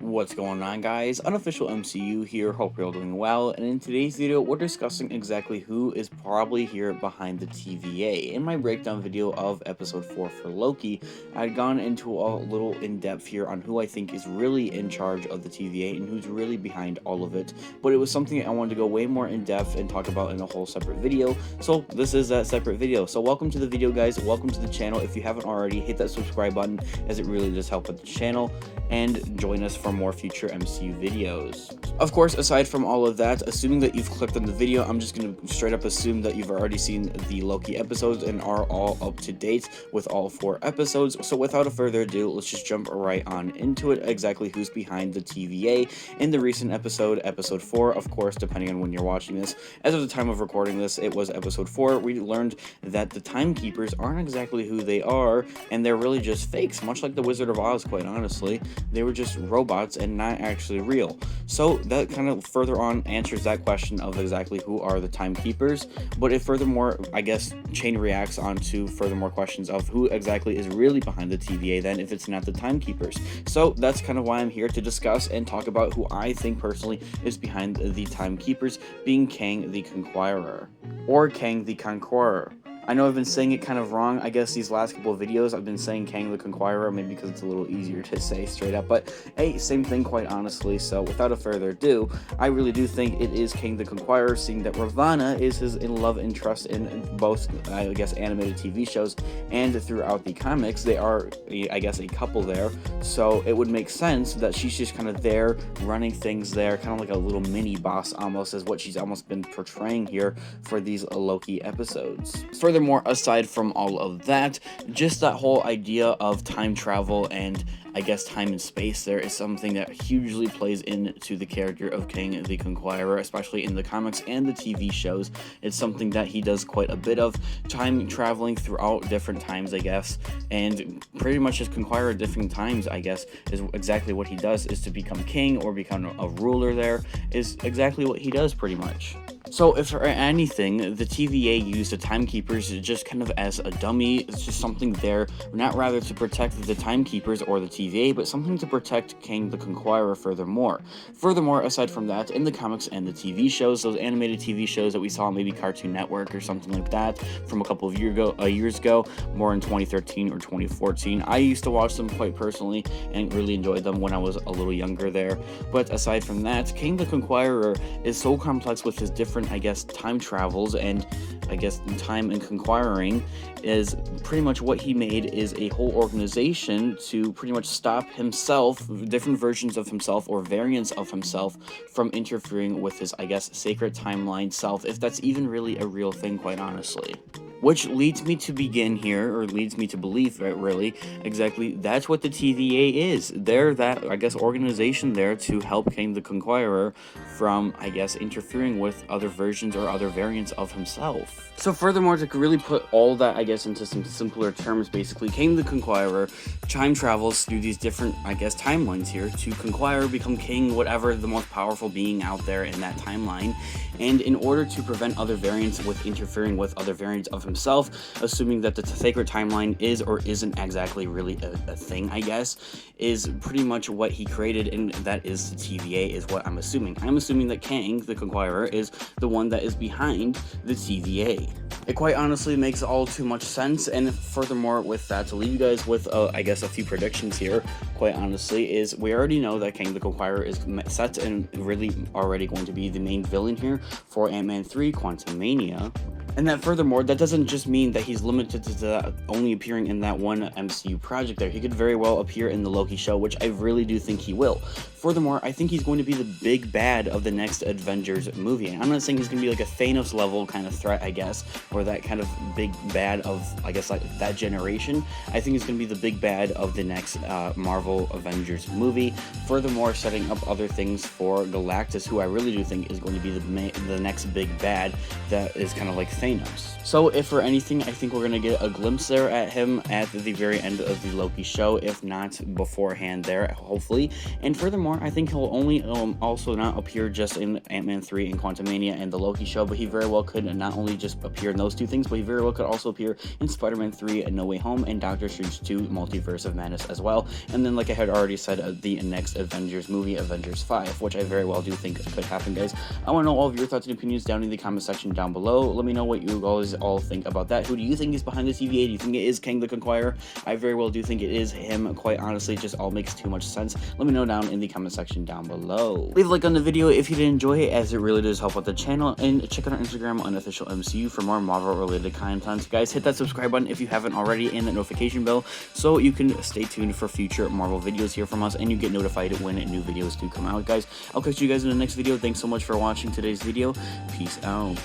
What's going on, guys? Unofficial MCU here, hope you're all doing well, and in today's video we're discussing exactly who is probably here behind the TVA. In my breakdown video of episode 4 for Loki, I'd gone into a little in-depth here on who I think is really in charge of the TVA and who's really behind all of it, but it was something I wanted to go way more in-depth and talk about in a whole separate video, so this is that separate video. So welcome to the video, guys. Welcome to the channel. If you haven't already, hit that subscribe button, as it really does help with the channel, and join us for more future MCU videos. Of course, aside from all of that, assuming that you've clicked on the video, I'm just going to straight up assume that you've already seen the Loki episodes and are all up to date with all 4 episodes. So without further ado, let's just jump right on into it, exactly who's behind the TVA in the recent episode, episode 4, of course, depending on when you're watching this. As of the time of recording this, it was episode 4. We learned that the timekeepers aren't exactly who they are, and they're really just fakes, much like the Wizard of Oz, quite honestly. They were just robots and not actually real. So that kind of further on answers that question of exactly who are the timekeepers, but it furthermore, I guess, chain reacts onto furthermore questions of who exactly is really behind the TVA then, if it's not the timekeepers. So that's kind of why I'm here to discuss and talk about who I think personally is behind the timekeepers, being Kang the Conqueror, or Kang the Conqueror. I know I've been saying it kind of wrong, I guess these last couple of videos I've been saying Kang the Conqueror, maybe because it's a little easier to say straight up, but hey, same thing quite honestly. So without a further ado, I really do think it is Kang the Conqueror, seeing that Ravana is his love interest in both, I guess, animated TV shows and throughout the comics. They are, I guess, a couple there, so it would make sense that she's just kind of there, running things there, kind of like a little mini boss almost, is what she's almost been portraying here for these Loki episodes. Furthermore, aside from all of that, just that whole idea of time travel and I guess time and space there is something that hugely plays into the character of Kang the Conqueror, especially in the comics and the TV shows. It's something that he does quite a bit of, time traveling throughout different times, I guess, and pretty much just conquer different times, I guess, is exactly what he does. Is to become king or become a ruler there is exactly what he does pretty much. So if for anything, the TVA used the timekeepers just kind of as a dummy. It's just something there, not rather to protect the timekeepers or the TVA, but something to protect Kang the Conqueror furthermore. Furthermore, aside from that, in the comics and the TV shows, those animated TV shows that we saw, maybe Cartoon Network or something like that, from a couple of years ago, more in 2013 or 2014, I used to watch them quite personally and really enjoyed them when I was a little younger there. But aside from that, Kang the Conqueror is so complex with his different, I guess, time travels and I guess time and conquiring, is pretty much what he made is a whole organization to pretty much stop himself, different versions of himself or variants of himself, from interfering with his, I guess, sacred timeline self, if that's even really a real thing, quite honestly. Which leads me to begin here, or leads me to believe that really, exactly, that's what the TVA is. They're that, I guess, organization there to help Kang the Conqueror from, I guess, interfering with other versions or other variants of himself. So furthermore, to really put all that, I guess, into some simpler terms, basically, Kang the Conqueror time travels through these different, I guess, timelines here to conquer, become king, whatever, the most powerful being out there in that timeline. And in order to prevent other variants with interfering with other variants of himself, assuming that the sacred timeline is or isn't exactly really a thing, I guess, is pretty much what he created, and that is the TVA, is what I'm assuming. I'm assuming that Kang the Conqueror is the one that is behind the TVA. It quite honestly makes all too much sense, and furthermore with that, to leave you guys with, I guess, a few predictions here, quite honestly, is we already know that Kang the Conqueror is set and really already going to be the main villain here for Ant-Man 3 Quantumania. And that furthermore, that doesn't just mean that he's limited to only appearing in that one MCU project there. He could very well appear in the Loki show, which I really do think he will. Furthermore, I think he's going to be the big bad of the next Avengers movie. I'm not saying he's going to be like a Thanos level kind of threat, I guess, or that kind of big bad of, I guess, like that generation. I think he's going to be the big bad of the next Marvel Avengers movie. Furthermore, setting up other things for Galactus, who I really do think is going to be the next big bad that is kind of like Thanos. Thanos. So if for anything, I think we're gonna get a glimpse there at him at the very end of the Loki show, if not beforehand there, hopefully. And furthermore, I think he'll only also not appear just in Ant-Man 3 and Quantumania and the Loki show, but he very well could not only just appear in those two things, but he very well could also appear in Spider-Man 3 No Way Home and Doctor Strange 2 Multiverse of Madness as well. And then, like I had already said, the next Avengers movie, Avengers 5, which I very well do think could happen, guys. I want to know all of your thoughts and opinions down in the comment section down below. Let me know what you guys all think about that. Who do you think is behind the TVA? Do you think it is Kang the Conqueror? I very well do think it is him. Quite honestly, it just all makes too much sense. Let me know down in the comment section down below. Leave a like on the video if you did enjoy it, as it really does help out the channel, and check out our Instagram Unofficial MCU for more Marvel related content. Guys, hit that subscribe button if you haven't already, and that notification bell so you can stay tuned for future Marvel videos here from us, and you get notified when new videos do come out. Guys, I'll catch you guys in the next video. Thanks so much for watching today's video. Peace out.